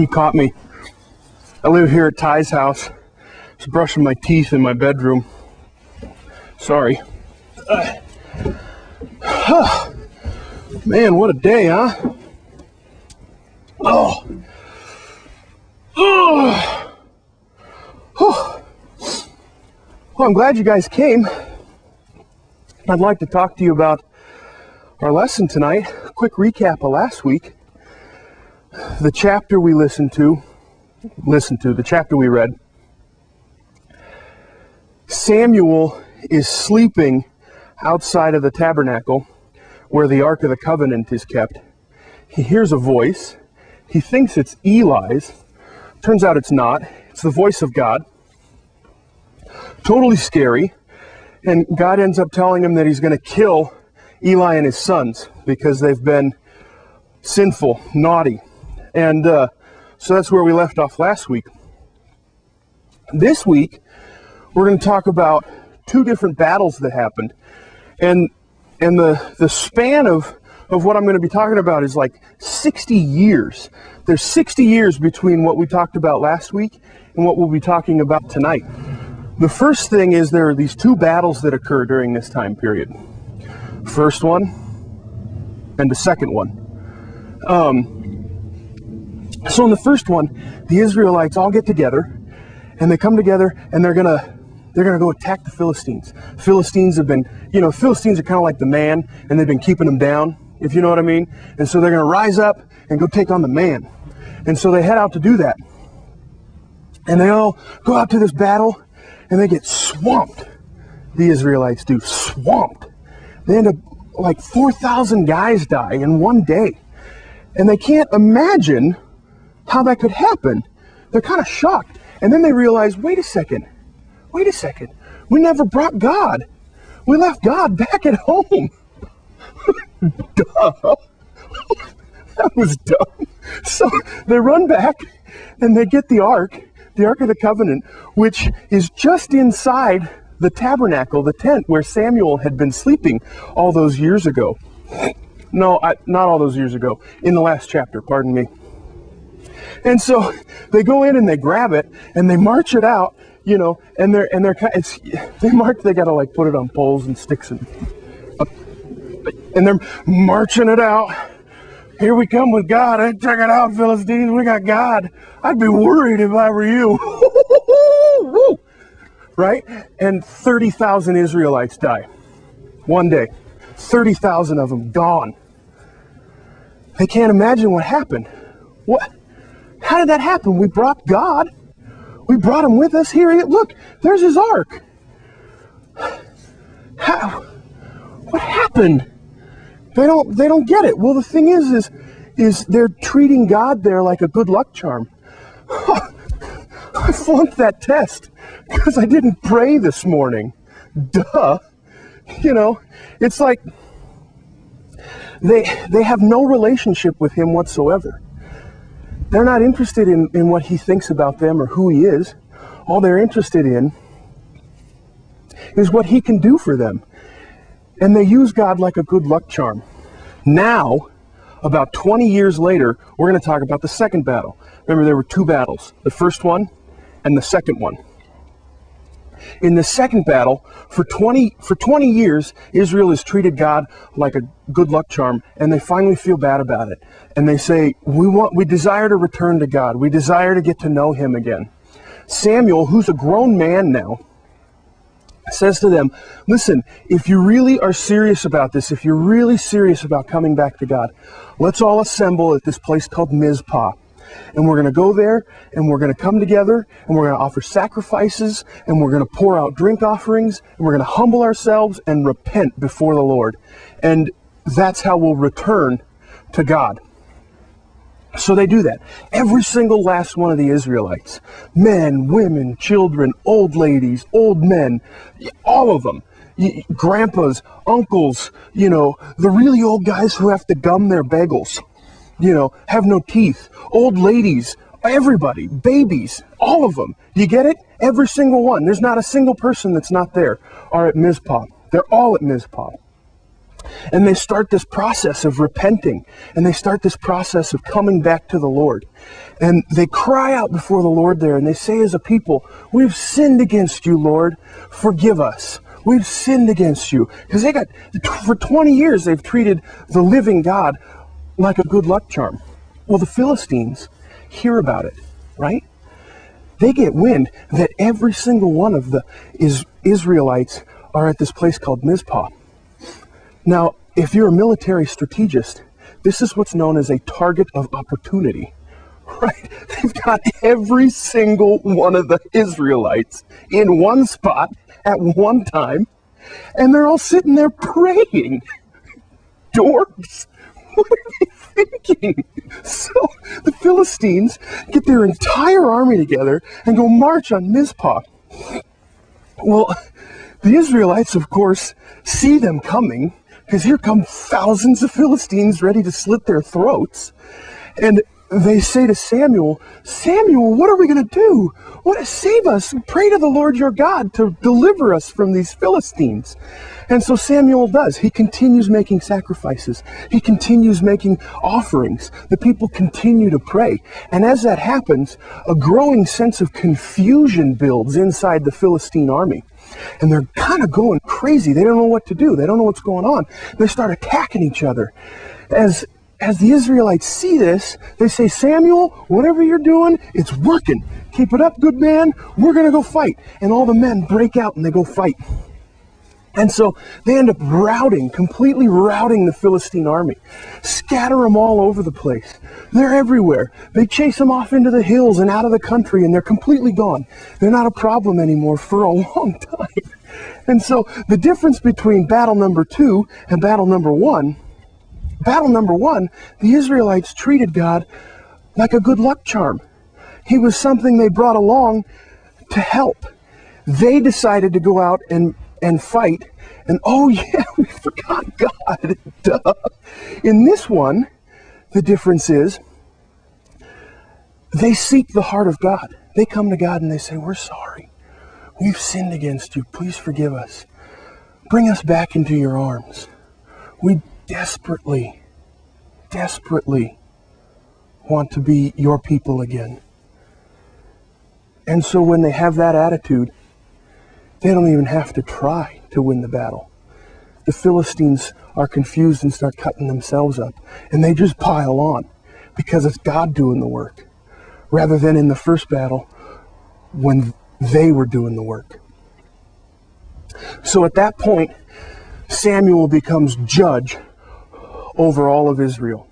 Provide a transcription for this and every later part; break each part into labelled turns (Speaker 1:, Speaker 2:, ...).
Speaker 1: You caught me. I live here at Ty's house. Just brushing my teeth in my bedroom. Sorry. Man, what a day, huh? Oh. Oh. Oh. Well, I'm glad you guys came. I'd like to talk to you about our lesson tonight. A quick recap of last week. The chapter we the chapter we read. Samuel is sleeping outside of the tabernacle where the Ark of the Covenant is kept. He hears a voice. He thinks it's Eli's. Turns out it's not. It's the voice of God. Totally scary. And God ends up telling him that he's going to kill Eli and his sons because they've been sinful, naughty. And so that's where we left off last week. This week, we're going to talk about two different battles that happened. And the span of what I'm going to be talking about is like 60 years. There's 60 years between what we talked about last week and what we'll be talking about tonight. The first thing is there are these two battles that occur during this time period. First one and the second one. So in the first one, the Israelites all get together and they come together and they're gonna go attack the Philistines. Philistines have been, Philistines are kind of like the man, and they've been keeping them down, if you know what I mean. And so they're going to rise up and go take on the man. And so they head out to do that. And they all go out to this battle, and they get swamped. The Israelites do, swamped. They end up, like 4,000 guys die in one day. And they can't imagine how that could happen. They're kind of shocked. And then they realize, wait a second. We never brought God. We left God back at home. Duh. That was dumb. So they run back and they get the Ark of the Covenant, which is just inside the tabernacle, the tent where Samuel had been sleeping all those years ago. No, not all those years ago. In the last chapter, pardon me. And so they go in and they grab it and they march it out. They gotta like put it on poles and sticks and they're marching it out. Here we come with God. Hey, check it out, Philistines. We got God. I'd be worried if I were you. Right? And 30,000 Israelites die. One day. 30,000 of them gone. They can't imagine what happened. What? How did that happen? We brought God. We brought him with us here. Look, there's his ark. How? What happened? They don't get it. Well, the thing is they're treating God there like a good luck charm. I flunked that test because I didn't pray this morning. Duh. It's like they have no relationship with him whatsoever. They're not interested in what he thinks about them or who he is. All they're interested in is what he can do for them. And they use God like a good luck charm. Now, about 20 years later, we're going to talk about the second battle. Remember, there were two battles, the first one and the second one. In the second battle, for 20 years, Israel has treated God like a good luck charm, and they finally feel bad about it. And they say, we desire to return to God. We desire to get to know him again. Samuel, who's a grown man now, says to them, listen, if you really are serious about this, if you're really serious about coming back to God, let's all assemble at this place called Mizpah. And we're going to go there, and we're going to come together, and we're going to offer sacrifices, and we're going to pour out drink offerings, and we're going to humble ourselves and repent before the Lord. And that's how we'll return to God. So they do that. Every single last one of the Israelites, men, women, children, old ladies, old men, all of them, grandpas, uncles, the really old guys who have to gum their bagels, have no teeth, old ladies, everybody, babies, all of them. You get it? Every single one. There's not a single person that's not there are at Mizpah. They're all at Mizpah. And they start this process of repenting, and they start this process of coming back to the Lord. And they cry out before the Lord there, and they say as a people, we've sinned against you, Lord. Forgive us. We've sinned against you. Because for 20 years, they've treated the living God like a good luck charm. Well, the Philistines hear about it, right? They get wind that every single one of the Israelites are at this place called Mizpah. Now, if you're a military strategist, this is what's known as a target of opportunity, right? They've got every single one of the Israelites in one spot at one time, and they're all sitting there praying. Dorks! What are they thinking? So the Philistines get their entire army together and go march on Mizpah. Well, the Israelites, of course, see them coming, because here come thousands of Philistines ready to slit their throats. And they say to Samuel, Samuel, what are we going to do? Save us. Pray to the Lord your God to deliver us from these Philistines. And so Samuel does. He continues making sacrifices. He continues making offerings. The people continue to pray. And as that happens, a growing sense of confusion builds inside the Philistine army. And they're kind of going crazy. They don't know what to do. They don't know what's going on. They start attacking each other. As the Israelites see this, they say, Samuel, whatever you're doing, it's working. Keep it up, good man. We're going to go fight. And all the men break out and they go fight. And so they end up completely routing the Philistine army. Scatter them all over the place. They're everywhere. They chase them off into the hills and out of the country, and they're completely gone. They're not a problem anymore for a long time. And so the difference between battle number 2 and battle number 1, the Israelites treated God like a good luck charm. He was something they brought along to help. They decided to go out and fight, and oh yeah, we forgot God. Duh. In this one, the difference is they seek the heart of God. They come to God and they say, we're sorry. We've sinned against you. Please forgive us. Bring us back into your arms. We desperately want to be your people again. And so when they have that attitude, they don't even have to try to win the battle. The Philistines are confused and start cutting themselves up, and they just pile on because it's God doing the work, rather than in the first battle when they were doing the work. So at that point, Samuel becomes judge over all of Israel.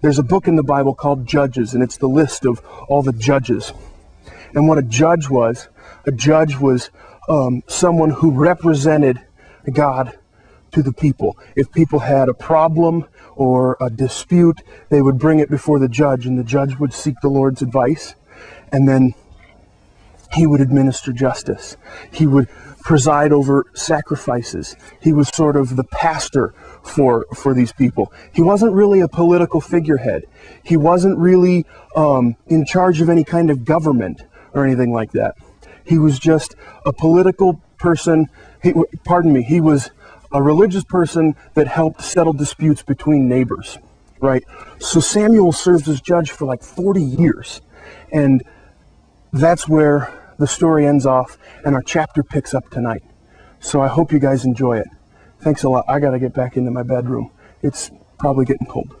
Speaker 1: There's a book in the Bible called Judges, and it's the list of all the judges. And what a judge was someone who represented God to the people. If people had a problem or a dispute, they would bring it before the judge, and the judge would seek the Lord's advice, and then he would administer justice. He would preside over sacrifices. He was sort of the pastor for these people. He wasn't really a political figurehead. He wasn't really in charge of any kind of government or anything like that. He was just a political person. He was a religious person that helped settle disputes between neighbors, right? So Samuel served as judge for like 40 years. And that's where the story ends off, and our chapter picks up tonight. So I hope you guys enjoy it. Thanks a lot. I got to get back into my bedroom. It's probably getting cold.